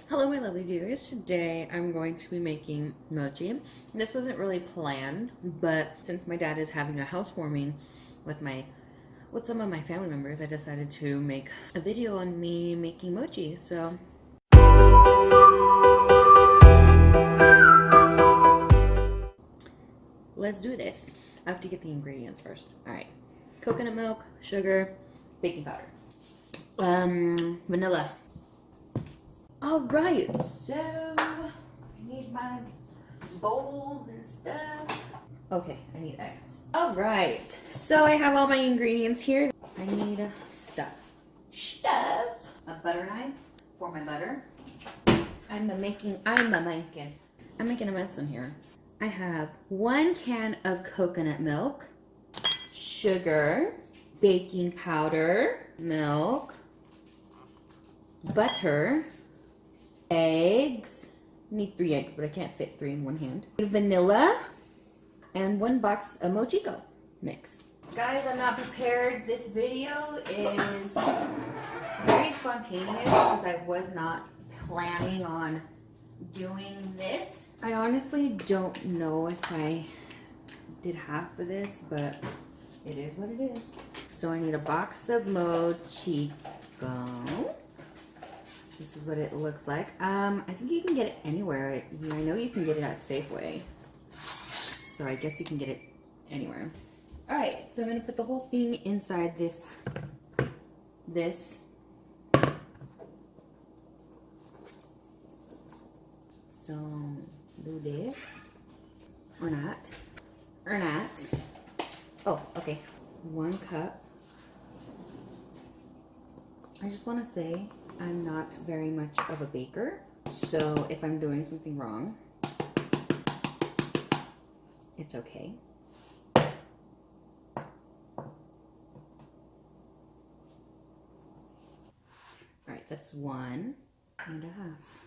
Hello my lovely viewers, today I'm going to be making mochi. This wasn't really planned, but since my dad is having a housewarming with some of my family members, I decided to make a video on me making mochi, so. Let's do this. I have to get the ingredients first. Alright, coconut milk, sugar, baking powder, vanilla. Alright, so I need my bowls and stuff. Okay, I need eggs. Alright, so I have all my ingredients here. I need stuff. A butter knife for my butter. I'm making a mess in here. I have 1 can of coconut milk, sugar, baking powder, milk, butter, eggs. Need 3 eggs, but I can't fit 3 in one hand. Vanilla, and 1 box of mochi mix. Guys, I'm not prepared. This video is very spontaneous because I was not planning on doing this. I honestly don't know if I did half of this, but it is what it is. So I need a box of mochi. This is what it looks like. I think you can get it anywhere. I know you can get it at Safeway. So I guess you can get it anywhere. Alright, so I'm going to put the whole thing inside this. So, do this. Or not. Oh, okay. 1 cup. I just want to say, I'm not very much of a baker, so if I'm doing something wrong, it's okay. Alright, that's 1 and a half.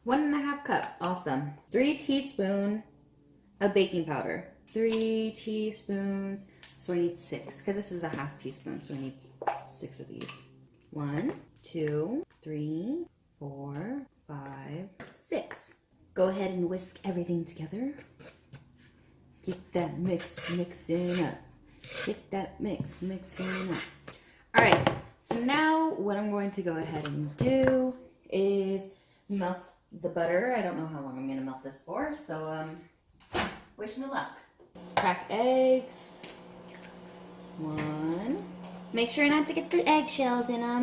1.5 cup, awesome. 3 teaspoons of baking powder. 3 teaspoons. So I need 6, because this is a half teaspoon, so I need 6 of these. 1, 2, 3, 4, 5, 6. Go ahead and whisk everything together. Get that mixing up. Get that mixing up. Alright, so now what I'm going to go ahead and do is melt the butter. I don't know how long I'm going to melt this for, so wish me luck. Crack eggs. 1. Make sure not to get the eggshells in them.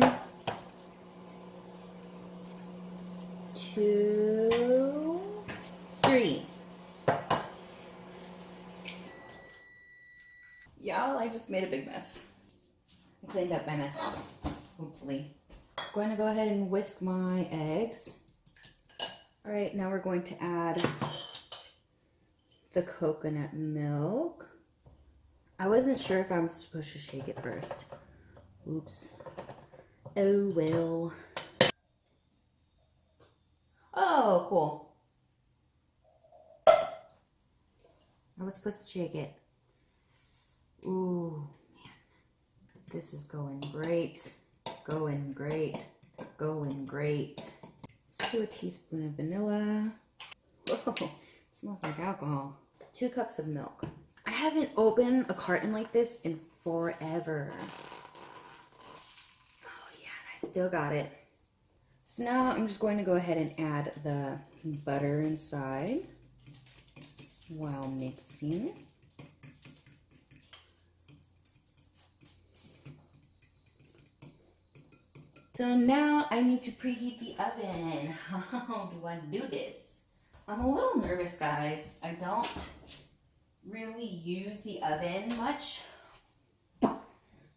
2, 3. Y'all, I just made a big mess. I cleaned up my mess, hopefully. I'm going to go ahead and whisk my eggs. Alright, now we're going to add the coconut milk. I wasn't sure if I'm supposed to shake it first. Oops. Oh well. Oh, cool. I was supposed to shake it. Ooh, man. This is going great. Going great. Going great. Let's do a teaspoon of vanilla. Whoa, it smells like alcohol. 2 cups of milk. I haven't opened a carton like this in forever. Oh yeah, I still got it. So now I'm just going to go ahead and add the butter inside while mixing. So now I need to preheat the oven. How do I do this? I'm a little nervous, guys. I don't really use the oven much.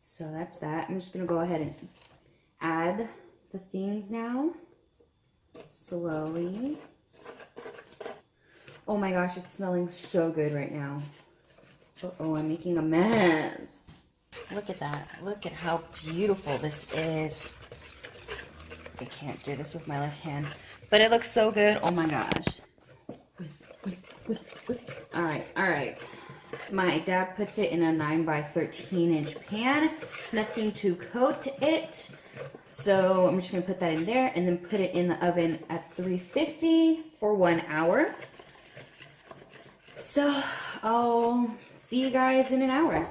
So that's that. I'm just going to go ahead and add the things now. Slowly. Oh my gosh, it's smelling so good right now. Uh-oh, I'm making a mess. Look at that. Look at how beautiful this is. I can't do this with my left hand, but it looks so good. Oh my gosh. All right. My dad puts it in a 9 by 13 inch pan. Nothing to coat it. So I'm just gonna put that in there and then put it in the oven at 350 for 1 hour. So I'll see you guys in an hour.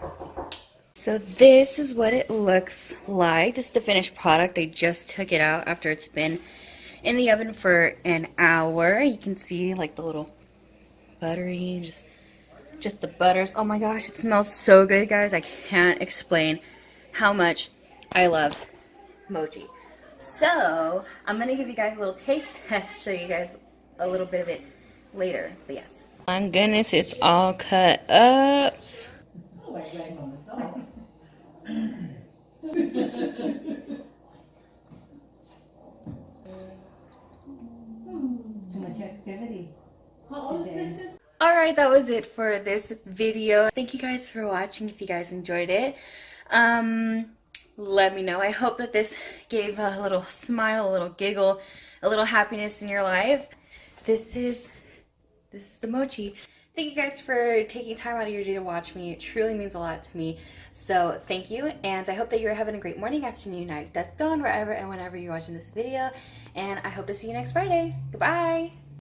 So this is what it looks like. This is the finished product. I just took it out after it's been in the oven for an hour. You can see like the little buttery, just the butters. Oh my gosh, it smells so good, guys. I can't explain how much I love mochi. So I'm gonna give you guys a little taste test, show you guys a little bit of it later. But yes. My goodness, it's all cut up. Alright, that was it for this video. Thank you guys for watching. If you guys enjoyed it, let me know. I hope that this gave a little smile, a little giggle, a little happiness in your life. This is the mochi. Thank you guys for taking time out of your day to watch me. It truly means a lot to me. So thank you, and I hope that you're having a great morning, afternoon, night, dusk, dawn, wherever and whenever you're watching this video. And I hope to see you next Friday. Goodbye.